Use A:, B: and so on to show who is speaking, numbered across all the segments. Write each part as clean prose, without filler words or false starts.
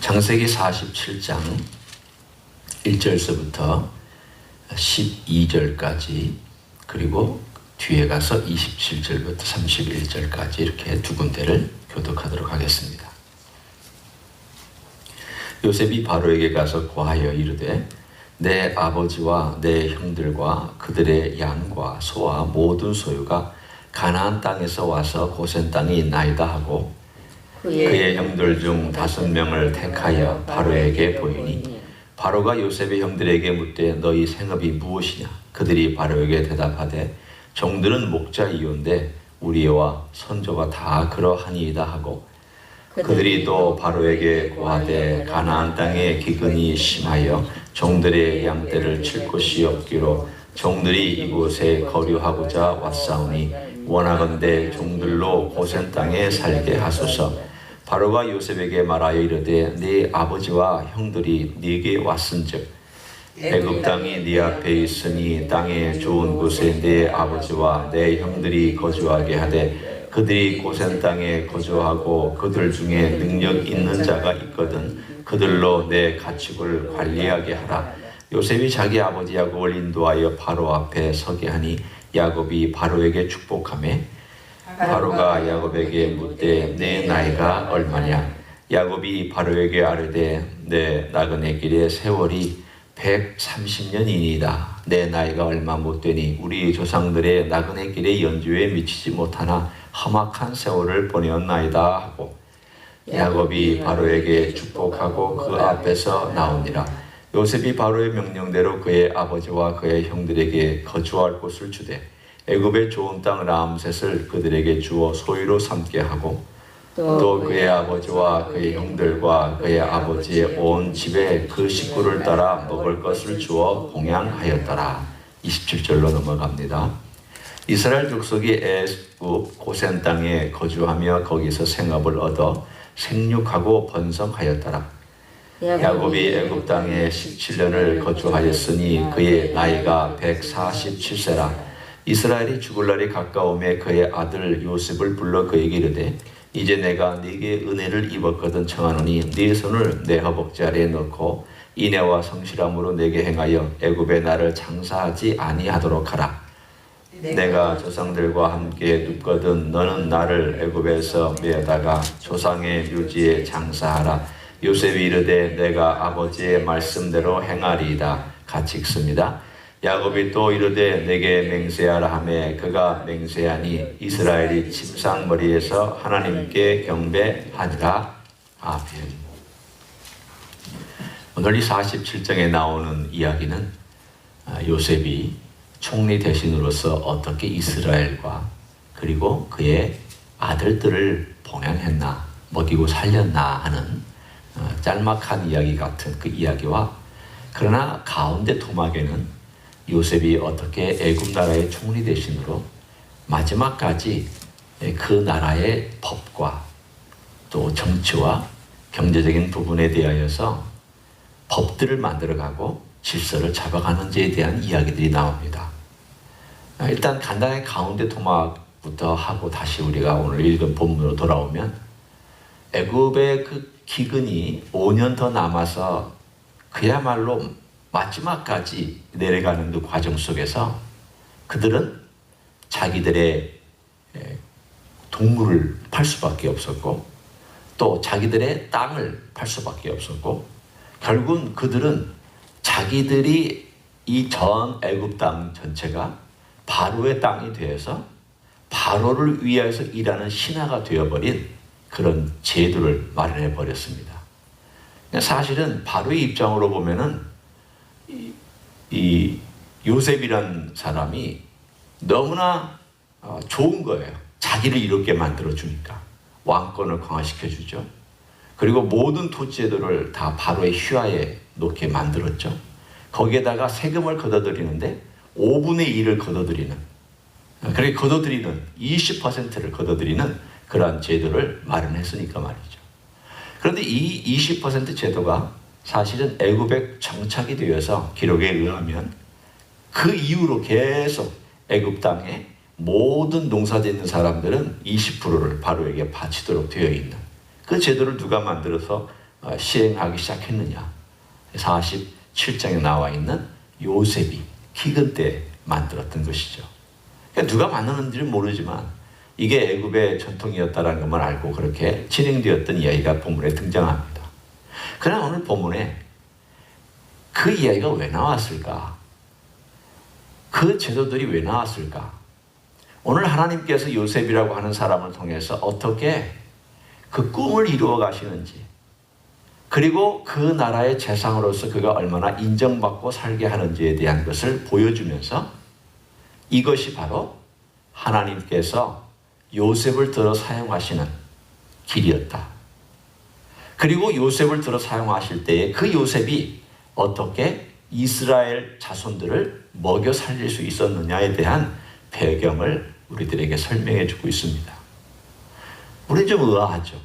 A: 창세기 47장 1절서부터 12절까지 그리고 뒤에 가서 27절부터 31절까지 이렇게 두 군데를 교독하도록 하겠습니다. 요셉이 바로에게 가서 고하여 이르되 내 아버지와 내 형들과 그들의 양과 소와 모든 소유가 가나안 땅에서 와서 고센 땅에 있나이다 하고 그의 형들 중 5명을 택하여 바로에게 보이니 바로가 요셉의 형들에게 묻되 너희 생업이 무엇이냐? 그들이 바로에게 대답하되 종들은 목자이온데 우리와 선조가 다 그러하니이다 하고 그들이 또 바로에게 고하되 가나안 땅에 기근이 심하여 종들의 양떼를 칠 곳이 없기로 종들이 이곳에 거류하고자 왔사오니 원하건대 종들로 고센 땅에 살게 하소서. 바로가 요셉에게 말하여 이르되 네 아버지와 형들이 네게 왔은즉 애굽 땅이 네 앞에 있으니 땅의 좋은 곳에 네 아버지와 내 형들이 거주하게 하되 그들이 고센 땅에 거주하고 그들 중에 능력 있는 자가 있거든 그들로 내 가축을 관리하게 하라. 요셉이 자기 아버지 야곱을 인도하여 바로 앞에 서게 하니 야곱이 바로에게 축복하며 바로가 야곱에게 묻되 내 나이가 얼마냐? 야곱이 바로에게 아뢰되 내 나그네 길의 세월이 130년이니이다. 내 나이가 얼마 못 되니 우리 조상들의 나그네 길의 연주에 미치지 못하나 험악한 세월을 보내었나이다 하고 야곱이 바로에게 축복하고 그 앞에서 나오니라. 요셉이 바로의 명령대로 그의 아버지와 그의 형들에게 거주할 곳을 주되 애굽의 좋은 땅 람셋을 그들에게 주어 소유로 삼게 하고 또 그의 아버지와 그의 형들과 그의 아버지의 온 집에 그 식구를 따라 먹을 것을 주어 봉양하였더라. 27절로 넘어갑니다. 이스라엘 족속이 애굽 고센 땅에 거주하며 거기서 생업을 얻어 생육하고 번성하였더라. 야곱이 애굽 땅에 17년을 거주하였으니 그의 나이가 147세라. 이스라엘이 죽을 날이 가까움에 그의 아들 요셉을 불러 그에게 이르되 이제 내가 네게 은혜를 입었거든 청하노니 네 손을 내 허벅지 아래에 넣고 인애와 성실함으로 내게 행하여 애굽에 나를 장사하지 아니하도록 하라. 내가 조상들과 함께 눕거든 너는 나를 애굽에서 메어다가 조상의 묘지에 장사하라. 요셉이 이르되 내가 아버지의 말씀대로 행하리이다. 같이 읽습니다. 야곱이 또 이르되 내게 맹세하라 하매 그가 맹세하니 이스라엘이 침상머리에서 하나님께 경배하니라. 아멘. 오늘 이 47장에 나오는 이야기는 요셉이 총리 대신으로서 어떻게 이스라엘과 그리고 그의 아들들을 봉양했나 먹이고 살렸나 하는 짤막한 이야기 같은 그 이야기와 그러나 가운데 토막에는 요셉이 어떻게 애굽 나라의 총리 대신으로 마지막까지 그 나라의 법과 또 정치와 경제적인 부분에 대하여서 법들을 만들어가고 질서를 잡아가는지에 대한 이야기들이 나옵니다. 일단 간단하게 가운데 토막부터 하고 다시 우리가 오늘 읽은 본문으로 돌아오면 애굽의 그 기근이 5년 더 남아서 그야말로 마지막까지 내려가는 그 과정 속에서 그들은 자기들의 동물을 팔 수밖에 없었고 또 자기들의 땅을 팔 수밖에 없었고 결국은 그들은 자기들이 이 전 애굽 땅 전체가 바로의 땅이 되어서 바로를 위하여서 일하는 신하가 되어버린 그런 제도를 마련해 버렸습니다. 사실은 바로의 입장으로 보면은 이 요셉이란 사람이 너무나 좋은 거예요. 자기를 이롭게 만들어주니까 왕권을 강화시켜 주죠. 그리고 모든 토지제도를 다 바로의 휘하에 놓게 만들었죠. 거기에다가 세금을 걷어들이는데 5분의 1을 걷어들이는, 그렇게 걷어들이는 20%를 걷어들이는 그러한 제도를 마련했으니까 말이죠. 그런데 이 20% 제도가 사실은 애굽에 정착이 되어서 기록에 의하면 그 이후로 계속 애굽 땅에 모든 농사짓는 사람들은 20%를 바로에게 바치도록 되어 있는 그 제도를 누가 만들어서 시행하기 시작했느냐? 47장에 나와 있는 요셉이 기근 때 만들었던 것이죠. 그러니까 누가 만드는지는 모르지만 이게 애굽의 전통이었다는 것만 알고 그렇게 진행되었던 이야기가 본문에 등장합니다. 그러나 오늘 본문에 그 이야기가 왜 나왔을까? 그 제도들이 왜 나왔을까? 오늘 하나님께서 요셉이라고 하는 사람을 통해서 어떻게 그 꿈을 이루어 가시는지, 그리고 그 나라의 재상으로서 그가 얼마나 인정받고 살게 하는지에 대한 것을 보여주면서 이것이 바로 하나님께서 요셉을 들어 사용하시는 길이었다. 그리고 요셉을 들어 사용하실 때에 그 요셉이 어떻게 이스라엘 자손들을 먹여 살릴 수 있었느냐에 대한 배경을 우리들에게 설명해 주고 있습니다. 우리는 좀 의아하죠.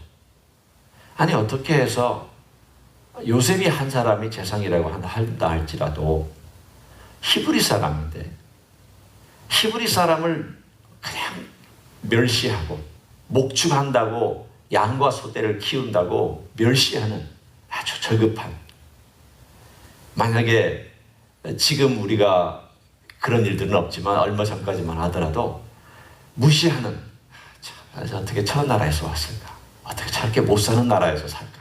A: 아니 어떻게 해서 요셉이 한 사람이 재상이라고 한다 할지라도 히브리 사람인데 히브리 사람을 그냥 멸시하고 목축한다고 양과 소떼를 키운다고 멸시하는 아주 저급한, 만약에 지금 우리가 그런 일들은 없지만 얼마 전까지만 하더라도 무시하는, 어떻게 저런 나라에서 왔을까? 어떻게 저렇게 못 사는 나라에서 살까?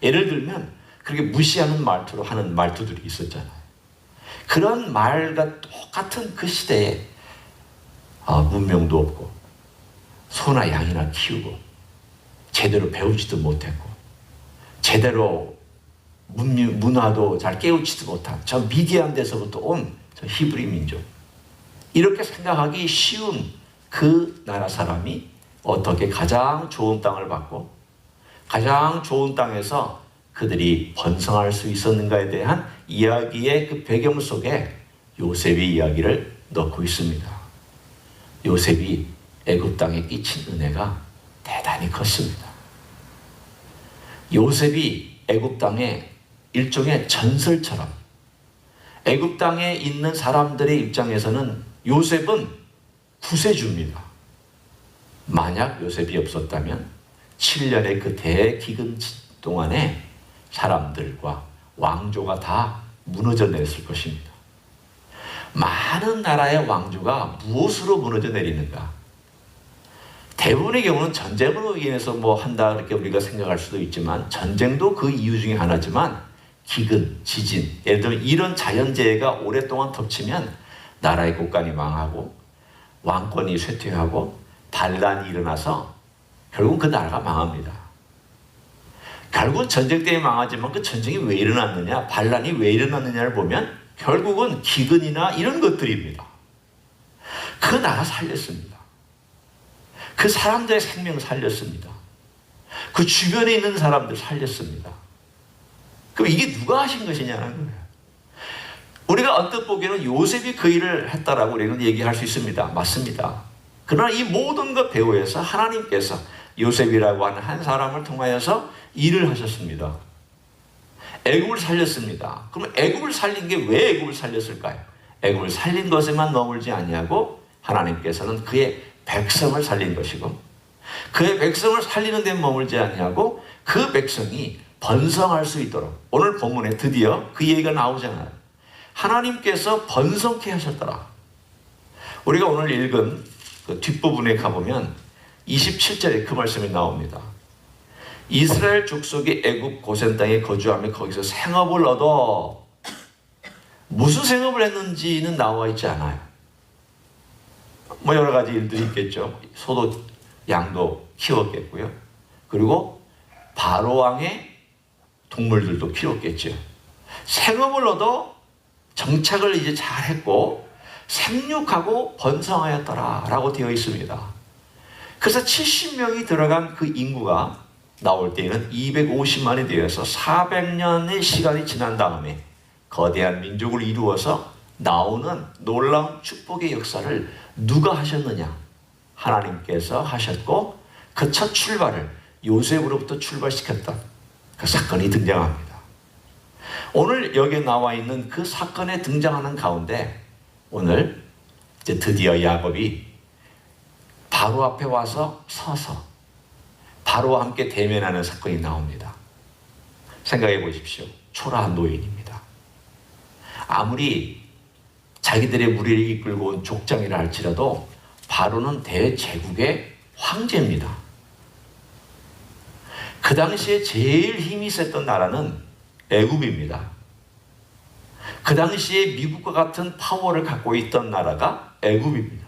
A: 예를 들면 그렇게 무시하는 말투로 하는 말투들이 있었잖아요. 그런 말과 똑같은 그 시대에 문명도 없고 소나 양이나 키우고 제대로 배우지도 못했고 제대로 문화도 잘 깨우치지 못한 저 미디안 데서부터 온 저 히브리 민족, 이렇게 생각하기 쉬운 그 나라 사람이 어떻게 가장 좋은 땅을 받고 가장 좋은 땅에서 그들이 번성할 수 있었는가에 대한 이야기의 그 배경 속에 요셉의 이야기를 넣고 있습니다. 요셉이 애굽 땅에 끼친 은혜가 대단히 컸습니다. 요셉이 애굽 땅에 일종의 전설처럼, 애굽 땅에 있는 사람들의 입장에서는 요셉은 구세주입니다. 만약 요셉이 없었다면 7년의 그 대기근 동안에 사람들과 왕조가 다 무너져 내렸을 것입니다. 많은 나라의 왕조가 무엇으로 무너져 내리는가? 대부분의 경우는 전쟁으로 인해서 뭐 한다 이렇게 우리가 생각할 수도 있지만, 전쟁도 그 이유 중에 하나지만 기근, 지진, 예를 들면 이런 자연재해가 오랫동안 덮치면 나라의 국간이 망하고 왕권이 쇠퇴하고 반란이 일어나서 결국 그 나라가 망합니다. 결국은 전쟁 때문에 망하지만 그 전쟁이 왜 일어났느냐, 반란이 왜 일어났느냐를 보면 결국은 기근이나 이런 것들입니다. 그 나라 살렸습니다. 그 사람들의 생명 살렸습니다. 그 주변에 있는 사람들 살렸습니다. 그럼 이게 누가 하신 것이냐는 거예요. 우리가 언뜻 보기에는 요셉이 그 일을 했다라고 우리는 얘기할 수 있습니다. 맞습니다. 그러나 이 모든 것 배후에서 하나님께서 요셉이라고 하는 한 사람을 통하여서 일을 하셨습니다. 애굽을 살렸습니다. 그럼 애굽을 살린 게 왜 애굽을 살렸을까요? 애굽을 살린 것에만 머물지 아니하고 하나님께서는 그의 백성을 살린 것이고, 그의 백성을 살리는 데 머물지 아니하고 그 백성이 번성할 수 있도록, 오늘 본문에 드디어 그 얘기가 나오잖아요. 하나님께서 번성케 하셨더라. 우리가 오늘 읽은 그 뒷부분에 가보면 27절에 그 말씀이 나옵니다. 이스라엘 족속이 애굽 고센 땅에 거주하며 거기서 생업을 얻어, 무슨 생업을 했는지는 나와 있지 않아요. 뭐 여러 가지 일들이 있겠죠. 소도 양도 키웠겠고요. 그리고 바로 왕의 동물들도 키웠겠죠. 생업을 얻어 정착을 이제 잘했고 생육하고 번성하였더라 라고 되어 있습니다. 그래서 70명이 들어간 그 인구가 나올 때에는 250만이 되어서 400년의 시간이 지난 다음에 거대한 민족을 이루어서 나오는 놀라운 축복의 역사를 누가 하셨느냐? 하나님께서 하셨고, 그 첫 출발을 요셉으로부터 출발시켰던 그 사건이 등장합니다. 오늘 여기에 나와 있는 그 사건에 등장하는 가운데 오늘 이제 드디어 야곱이 바로 앞에 와서 서서 바로와 함께 대면하는 사건이 나옵니다. 생각해 보십시오. 초라한 노인입니다. 아무리 자기들의 무리를 이끌고 온 족장이라 할지라도 바로는 대제국의 황제입니다. 그 당시에 제일 힘이 셌던 나라는 애굽입니다. 그 당시에 미국과 같은 파워를 갖고 있던 나라가 애굽입니다.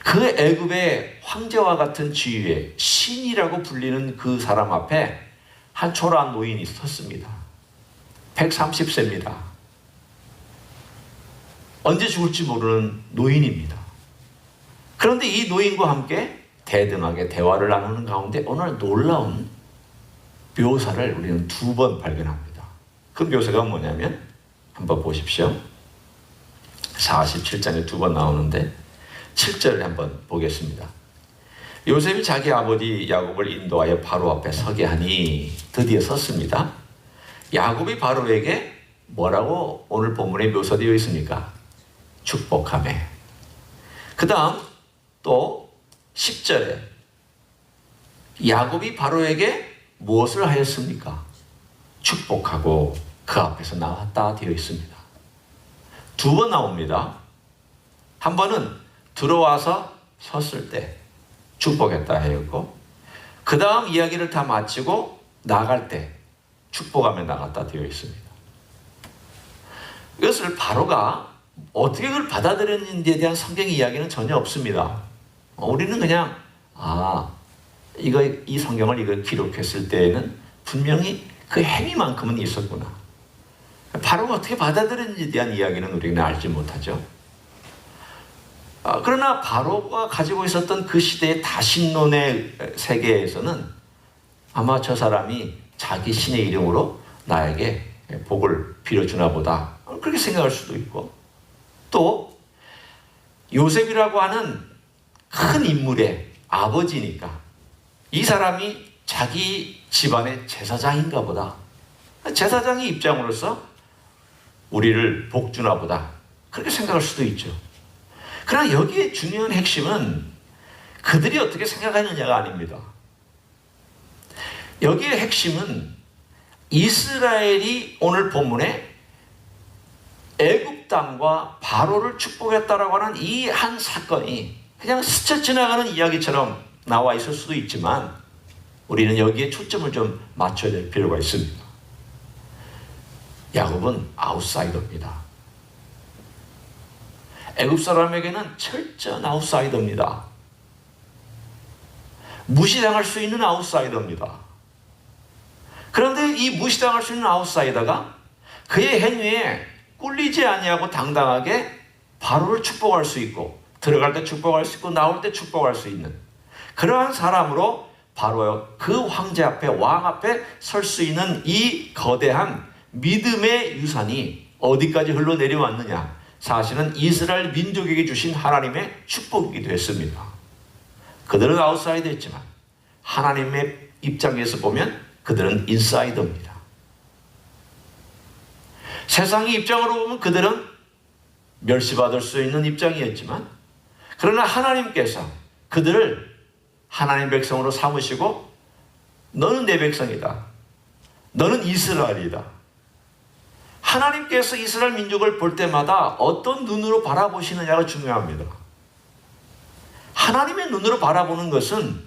A: 그 애굽의 황제와 같은 지위에 신이라고 불리는 그 사람 앞에 한 초라한 노인이 섰습니다. 130세입니다. 언제 죽을지 모르는 노인입니다. 그런데 이 노인과 함께 대등하게 대화를 나누는 가운데 오늘 놀라운 묘사를 우리는 2번 발견합니다. 그 묘사가 뭐냐면 한번 보십시오. 47장에 2번 나오는데 7절을 한번 보겠습니다. 요셉이 자기 아버지 야곱을 인도하여 바로 앞에 서게 하니 드디어 섰습니다. 야곱이 바로에게 뭐라고 오늘 본문에 묘사되어 있습니까? 축복하매. 그 다음 또 10절에 야곱이 바로에게 무엇을 하였습니까? 축복하고 그 앞에서 나왔다 되어 있습니다. 2번 나옵니다. 한 번은 들어와서 섰을 때 축복했다 하였고, 그 다음 이야기를 다 마치고 나갈 때 축복하며 나갔다 되어 있습니다. 이것을 바로가 어떻게 그걸 받아들였는지에 대한 성경 이야기는 전혀 없습니다. 우리는 그냥 이 성경을 이거 기록했을 때에는 분명히 그 행위만큼은 있었구나. 바로가 어떻게 받아들였는지에 대한 이야기는 우리는 알지 못하죠. 그러나 바로가 가지고 있었던 그 시대의 다신론의 세계에서는 아마 저 사람이 자기 신의 이름으로 나에게 복을 빌어주나 보다, 그렇게 생각할 수도 있고, 또 요셉이라고 하는 큰 인물의 아버지니까 이 사람이 자기 집안의 제사장인가 보다, 제사장의 입장으로서 우리를 복주나 보다, 그렇게 생각할 수도 있죠. 그러나 여기에 중요한 핵심은 그들이 어떻게 생각하느냐가 아닙니다. 여기의 핵심은 이스라엘이 오늘 본문에 애굽 땅과 바로를 축복했다라고 하는 이 한 사건이 그냥 스쳐 지나가는 이야기처럼 나와 있을 수도 있지만 우리는 여기에 초점을 좀 맞춰야 될 필요가 있습니다. 야곱은 아웃사이더입니다. 애굽 사람에게는 철저한 아웃사이더입니다. 무시당할 수 있는 아웃사이더입니다. 그런데 이 무시당할 수 있는 아웃사이더가 그의 행위에 꿀리지 아니하고 당당하게 바로를 축복할 수 있고, 들어갈 때 축복할 수 있고 나올 때 축복할 수 있는 그러한 사람으로 바로 그 황제 앞에, 왕 앞에 설 수 있는 이 거대한 믿음의 유산이 어디까지 흘러내려왔느냐? 사실은 이스라엘 민족에게 주신 하나님의 축복이기도 했습니다. 그들은 아웃사이더였지만 하나님의 입장에서 보면 그들은 인사이더입니다. 세상의 입장으로 보면 그들은 멸시받을 수 있는 입장이었지만, 그러나 하나님께서 그들을 하나님 백성으로 삼으시고 너는 내 백성이다, 너는 이스라엘이다. 하나님께서 이스라엘 민족을 볼 때마다 어떤 눈으로 바라보시느냐가 중요합니다. 하나님의 눈으로 바라보는 것은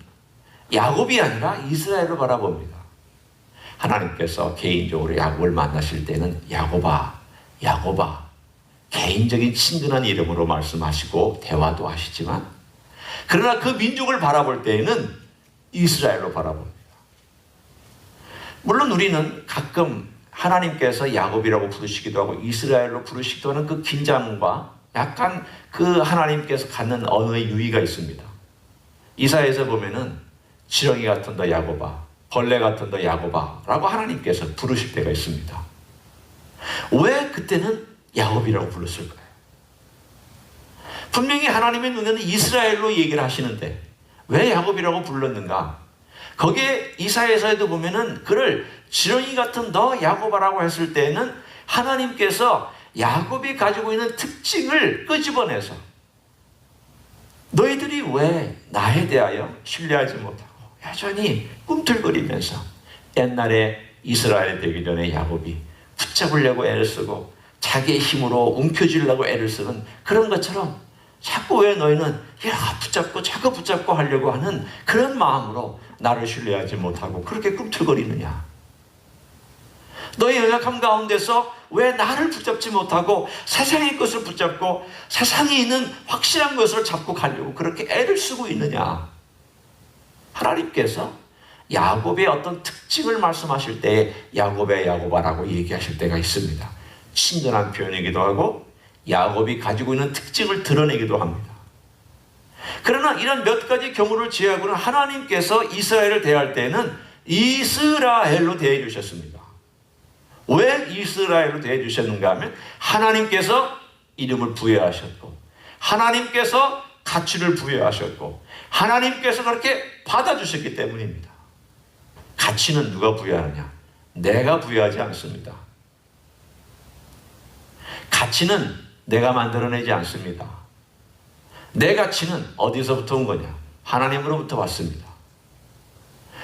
A: 야곱이 아니라 이스라엘로 바라봅니다. 하나님께서 개인적으로 야곱을 만나실 때는 야곱아, 야곱아, 개인적인 친근한 이름으로 말씀하시고 대화도 하시지만, 그러나 그 민족을 바라볼 때에는 이스라엘로 바라봅니다. 물론 우리는 가끔 하나님께서 야곱이라고 부르시기도 하고 이스라엘로 부르시기도 하는 그 긴장과 약간 그 하나님께서 갖는 언어의 유의가 있습니다. 이사야에서 보면은 지렁이 같은 너 야곱아, 벌레 같은 너 야곱아 라고 하나님께서 부르실 때가 있습니다. 왜 그때는 야곱이라고 불렀을까요? 분명히 하나님의 눈에는 이스라엘로 얘기를 하시는데 왜 야곱이라고 불렀는가? 거기에 이사야에서도 보면은 그를 지렁이 같은 너 야곱아라고 했을 때는 하나님께서 야곱이 가지고 있는 특징을 끄집어내서 너희들이 왜 나에 대하여 신뢰하지 못하고 여전히 꿈틀거리면서 옛날에 이스라엘이 되기 전에 야곱이 붙잡으려고 애를 쓰고 자기의 힘으로 움켜쥐려고 애를 쓰는 그런 것처럼 자꾸 왜 너희는 붙잡고 자꾸 붙잡고 하려고 하는 그런 마음으로 나를 신뢰하지 못하고 그렇게 꿈틀거리느냐? 너희 연약함 가운데서 왜 나를 붙잡지 못하고 세상의 것을 붙잡고 세상에 있는 확실한 것을 잡고 가려고 그렇게 애를 쓰고 있느냐? 하나님께서 야곱의 어떤 특징을 말씀하실 때 야곱의 야곱아라고 얘기하실 때가 있습니다. 친근한 표현이기도 하고 야곱이 가지고 있는 특징을 드러내기도 합니다. 그러나 이런 몇 가지 경우를 제외하고는 하나님께서 이스라엘을 대할 때는 이스라엘로 대해 주셨습니다. 왜 이스라엘로 대해 주셨는가 하면 하나님께서 이름을 부여하셨고 하나님께서 가치를 부여하셨고 하나님께서 그렇게 받아주셨기 때문입니다. 가치는 누가 부여하느냐? 내가 부여하지 않습니다. 가치는 내가 만들어내지 않습니다. 내 가치는 어디서부터 온 거냐? 하나님으로부터 왔습니다.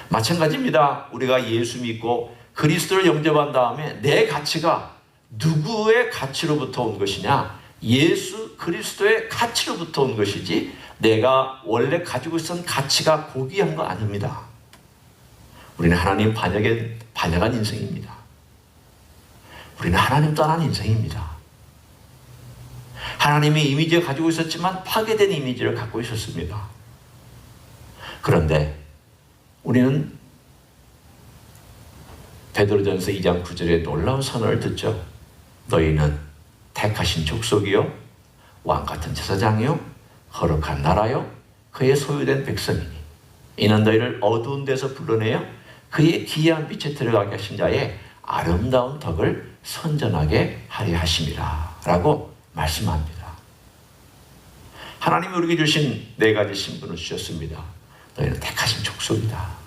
A: 마찬가지입니다. 우리가 예수 믿고 그리스도를 영접한 다음에 내 가치가 누구의 가치로부터 온 것이냐? 예수 그리스도의 가치로부터 온 것이지 내가 원래 가지고 있었던 가치가 고귀한 거 아닙니다. 우리는 하나님 반역한 인생입니다. 우리는 하나님 떠난 인생입니다. 하나님의 이미지를 가지고 있었지만 파괴된 이미지를 갖고 있었습니다. 그런데 우리는 베드로전서 2장 9절에 놀라운 선언을 듣죠. 너희는 택하신 족속이요 왕같은 제사장이요 거룩한 나라요 그의 소유된 백성이니 이는 너희를 어두운 데서 불러내어 그의 기이한 빛에 들어가게 하신 자의 아름다운 덕을 선전하게 하려 하심이라 라고 말씀합니다. 하나님이 우리에게 주신 네 가지 신분을 주셨습니다. 너희는 택하신 족속이다.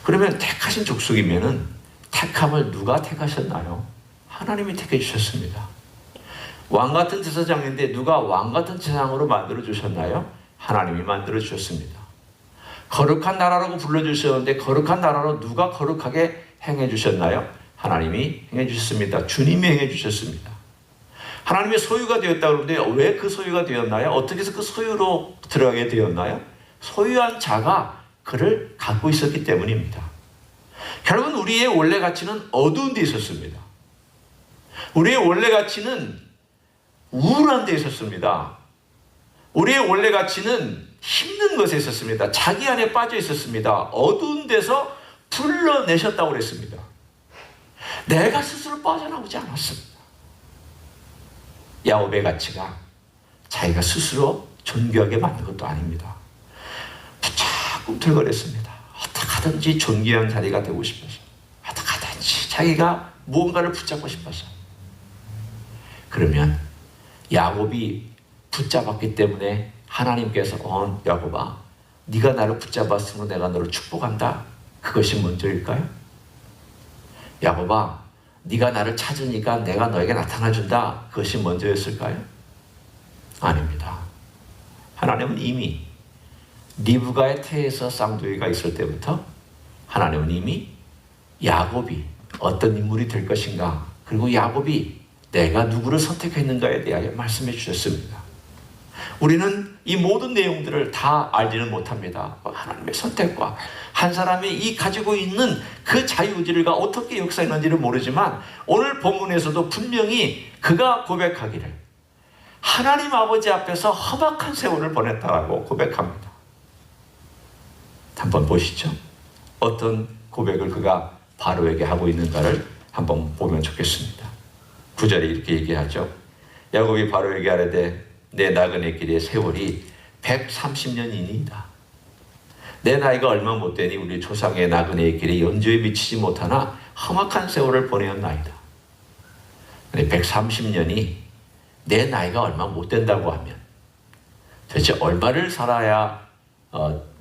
A: 그러면 택하신 족속이면은 택함을 누가 택하셨나요? 하나님이 택해 주셨습니다. 왕같은 제사장인데 누가 왕같은 제사장으로 만들어 주셨나요? 하나님이 만들어 주셨습니다. 거룩한 나라라고 불러주셨는데 거룩한 나라로 누가 거룩하게 행해 주셨나요? 하나님이 행해 주셨습니다. 주님이 행해 주셨습니다. 하나님의 소유가 되었다고 그러는데 왜 그 소유가 되었나요? 어떻게 해서 그 소유로 들어가게 되었나요? 소유한 자가 그를 갖고 있었기 때문입니다. 결국은 우리의 원래 가치는 어두운 데 있었습니다. 우리의 원래 가치는 우울한 데 있었습니다. 우리의 원래 가치는 힘든 것에 있었습니다. 자기 안에 빠져 있었습니다. 어두운 데서 불러내셨다고 그랬습니다. 내가 스스로 빠져나오지 않았습니다. 야곱의 가치가 자기가 스스로 존귀하게 만든 것도 아닙니다. 부쩍 꿈틀거렸습니다. 어떻게 하든지 존귀한 자리가 되고 싶어서 어떻게 하든지 자기가 무언가를 붙잡고 싶어서. 그러면 야곱이 붙잡았기 때문에 하나님께서 야곱아 네가 나를 붙잡았으므로 내가 너를 축복한다. 그것이 먼저일까요? 야곱아 네가 나를 찾으니까 내가 너에게 나타나준다. 그것이 먼저였을까요? 아닙니다. 하나님은 이미 리브가의 태에서 쌍둥이가 있을 때부터 하나님은 이미 야곱이 어떤 인물이 될 것인가 그리고 야곱이 내가 누구를 선택했는가에 대하여 말씀해 주셨습니다. 우리는 이 모든 내용들을 다 알지는 못합니다. 하나님의 선택과 한 사람이 이 가지고 있는 그 자유의지가 어떻게 역사했는지를 모르지만 오늘 본문에서도 분명히 그가 고백하기를 하나님 아버지 앞에서 험악한 세월을 보냈다라고 고백합니다. 한번 보시죠. 어떤 고백을 그가 바로에게 하고 있는가를 한번 보면 좋겠습니다. 9절에 이렇게 얘기하죠. 야곱이 바로에게 아뢰되 내 나그네 길의 세월이 130년이니이다. 내 나이가 얼마 못 되니 우리 조상의 나그네의 길에 연조에 미치지 못하나 험악한 세월을 보내었나이다. 130년이 내 나이가 얼마 못 된다고 하면 도대체 얼마를 살아야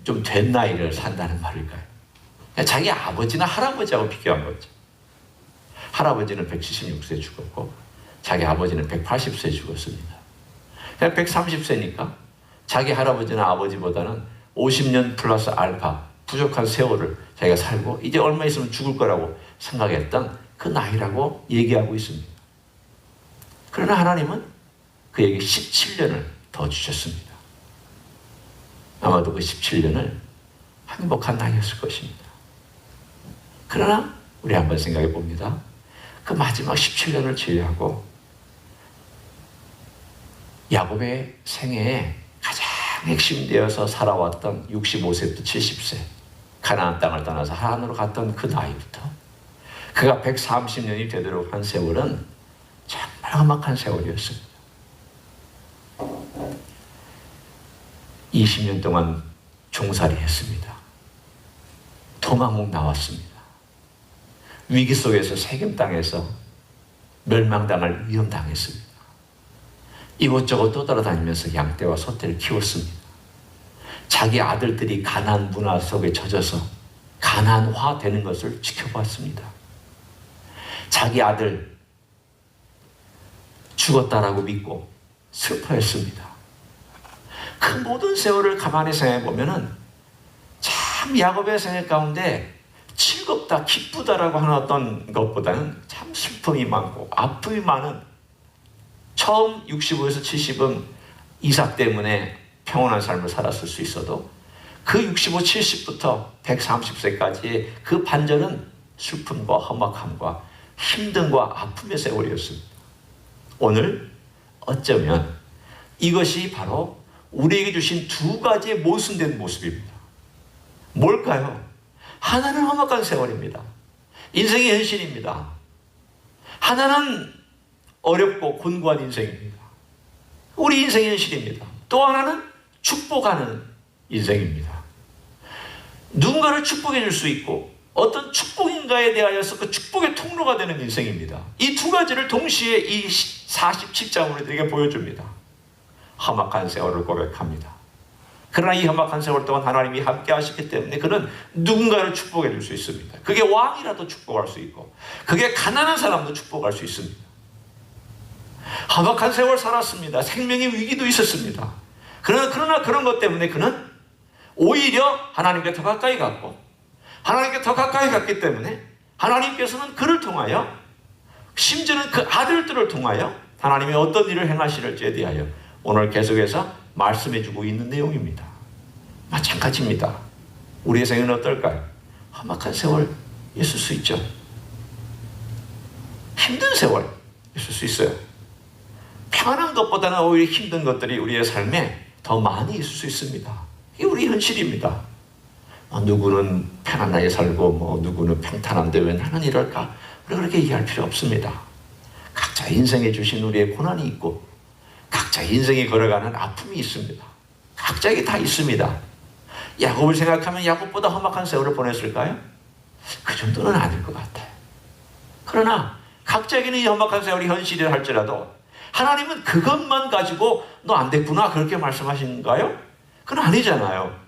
A: 좀 된 나이를 산다는 말일까요? 자기 아버지나 할아버지하고 비교한 거죠. 할아버지는 176세 죽었고 자기 아버지는 180세 죽었습니다. 130세니까 자기 할아버지나 아버지보다는 50년 플러스 알파 부족한 세월을 자기가 살고 이제 얼마 있으면 죽을 거라고 생각했던 그 나이라고 얘기하고 있습니다. 그러나 하나님은 그에게 17년을 더 주셨습니다. 아마도 그 17년을 행복한 나이였을 것입니다. 그러나 우리 한번 생각해 봅니다. 그 마지막 17년을 제외하고 야곱의 생애에 가장 핵심되어서 살아왔던 65세부터 70세 가나안 땅을 떠나서 하란으로 갔던 그 나이부터 그가 130년이 되도록 한 세월은 정말 험악한 세월이었습니다. 20년 동안 종살이 했습니다. 도망 나왔습니다. 위기 속에서 세겜 땅에서 멸망당할 위험당했습니다. 이곳저곳 떠돌아다니면서 양떼와 소떼를 키웠습니다. 자기 아들들이 가나안 문화 속에 젖어서 가나안화 되는 것을 지켜봤습니다. 자기 아들 죽었다라고 믿고 슬퍼했습니다. 그 모든 세월을 가만히 생각해 보면은 참 야곱의 생애 가운데 즐겁다, 기쁘다라고 하는 어떤 것보다는 참 슬픔이 많고 아픔이 많은 처음 65에서 70은 이삭 때문에 평온한 삶을 살았을 수 있어도 그 65, 70부터 130세까지의 그 반절은 슬픔과 험악함과 힘듦과 아픔의 세월이었습니다. 오늘 어쩌면 이것이 바로 우리에게 주신 두 가지의 모순된 모습입니다. 뭘까요? 하나는 험악한 세월입니다. 인생의 현실입니다. 하나는 어렵고 곤고한 인생입니다. 우리 인생의 현실입니다. 또 하나는 축복하는 인생입니다. 누군가를 축복해 줄 수 있고 어떤 축복인가에 대하여서 그 축복의 통로가 되는 인생입니다. 이 두 가지를 동시에 이 47장으로 우리들에게 보여줍니다. 험악한 세월을 고백합니다. 그러나 이 험악한 세월 동안 하나님이 함께 하시기 때문에 그는 누군가를 축복해 줄 수 있습니다. 그게 왕이라도 축복할 수 있고 그게 가난한 사람도 축복할 수 있습니다. 험악한 세월 살았습니다. 생명의 위기도 있었습니다. 그러나 그런 것 때문에 그는 오히려 하나님께 더 가까이 갔고 하나님께 더 가까이 갔기 때문에 하나님께서는 그를 통하여 심지어는 그 아들들을 통하여 하나님이 어떤 일을 행하시는지에 대하여 오늘 계속해서 말씀해주고 있는 내용입니다. 마찬가지입니다. 우리의 생애는 어떨까요? 험악한 세월 있을 수 있죠. 힘든 세월 있을 수 있어요. 편한 것보다는 오히려 힘든 것들이 우리의 삶에 더 많이 있을 수 있습니다. 이게 우리 현실입니다. 누구는 편안하게 살고 누구는 평탄한데 왜 나는 이럴까? 우리 그렇게 얘기할 필요 없습니다. 각자 인생에 주신 우리의 고난이 있고 각자 인생이 걸어가는 아픔이 있습니다. 각자에게 다 있습니다. 야곱을 생각하면 야곱보다 험악한 세월을 보냈을까요? 그 정도는 아닐 것 같아요. 그러나 각자에게는 이 험악한 세월이 현실이라 할지라도 하나님은 그것만 가지고 너 안 됐구나 그렇게 말씀하시는가요? 그건 아니잖아요.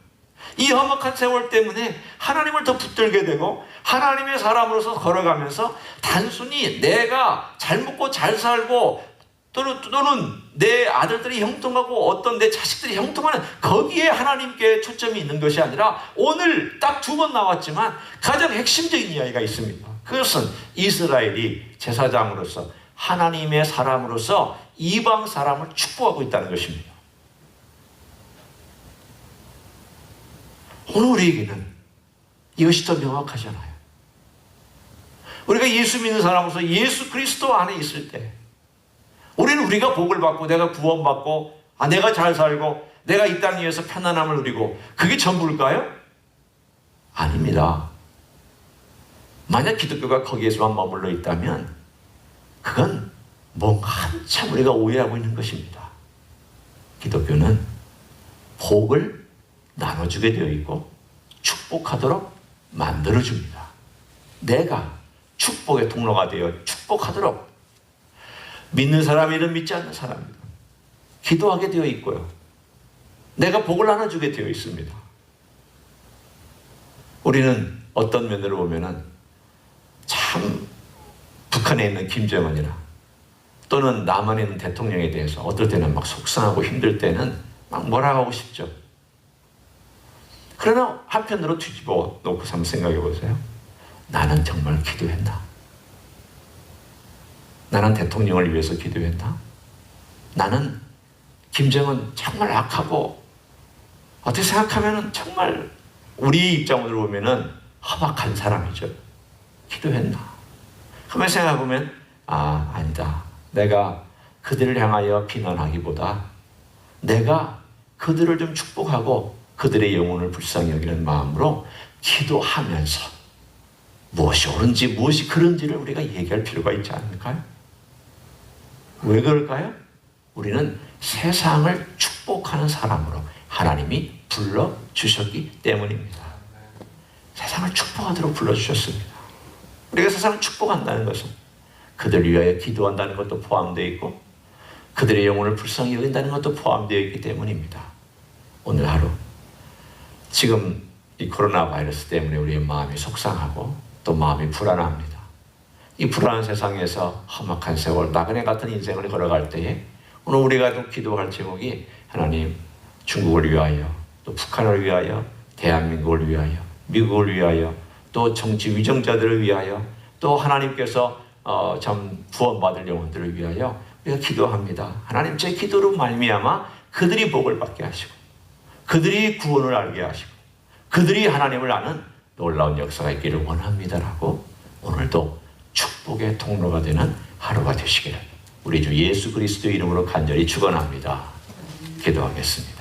A: 이 험악한 세월 때문에 하나님을 더 붙들게 되고 하나님의 사람으로서 걸어가면서 단순히 내가 잘 먹고 잘 살고 또는 내 아들들이 형통하고 어떤 내 자식들이 형통하는 거기에 하나님께 초점이 있는 것이 아니라 오늘 딱 두 번 나왔지만 가장 핵심적인 이야기가 있습니다. 그것은 이스라엘이 제사장으로서 하나님의 사람으로서 이방 사람을 축복하고 있다는 것입니다. 오늘 우리에게는 이것이 더 명확하잖아요. 우리가 예수 믿는 사람으로서 예수 그리스도 안에 있을 때 우리는 우리가 복을 받고 내가 구원받고 내가 잘 살고 내가 이 땅 위에서 편안함을 누리고 그게 전부일까요? 아닙니다. 만약 기독교가 거기에서만 머물러 있다면 그건 뭔가 한참 우리가 오해하고 있는 것입니다. 기독교는 복을 나눠주게 되어 있고 축복하도록 만들어줍니다. 내가 축복의 통로가 되어 축복하도록 믿는 사람이든 믿지 않는 사람이든 기도하게 되어 있고요. 내가 복을 나눠주게 되어 있습니다. 우리는 어떤 면으로 보면은 참 북한에 있는 김정은이나 또는 남한에 있는 대통령에 대해서 어떨 때는 막 속상하고 힘들 때는 막 뭐라 하고 싶죠. 그러나 한편으로 뒤집어 놓고서 한번 생각해 보세요. 나는 정말 기도했나? 나는 대통령을 위해서 기도했나? 나는 김정은 정말 악하고 어떻게 생각하면 정말 우리 입장으로 보면 험악한 사람이죠. 기도했나? 가만히 생각해보면 아니다. 내가 그들을 향하여 비난하기보다 내가 그들을 좀 축복하고 그들의 영혼을 불쌍히 여기는 마음으로 기도하면서 무엇이 옳은지 무엇이 그른지를 우리가 얘기할 필요가 있지 않을까요? 왜 그럴까요? 우리는 세상을 축복하는 사람으로 하나님이 불러주셨기 때문입니다. 세상을 축복하도록 불러주셨습니다. 우리가 세상을 축복한다는 것은 그들 위하여 기도한다는 것도 포함되어 있고 그들의 영혼을 불쌍히 여긴다는 것도 포함되어 있기 때문입니다. 오늘 하루 지금 이 코로나 바이러스 때문에 우리의 마음이 속상하고 또 마음이 불안합니다. 이 불안한 세상에서 험악한 세월, 나그네 같은 인생을 걸어갈 때에 오늘 우리가 또 기도할 제목이 하나님 중국을 위하여 또 북한을 위하여 대한민국을 위하여 미국을 위하여 또 정치 위정자들을 위하여 또 하나님께서 참 구원받을 영혼들을 위하여 우리가 기도합니다. 하나님 제 기도로 말미암아 그들이 복을 받게 하시고 그들이 구원을 알게 하시고 그들이 하나님을 아는 놀라운 역사가 있기를 원합니다라고 오늘도 축복의 통로가 되는 하루가 되시기를 우리 주 예수 그리스도 이름으로 간절히 축원합니다. 기도하겠습니다.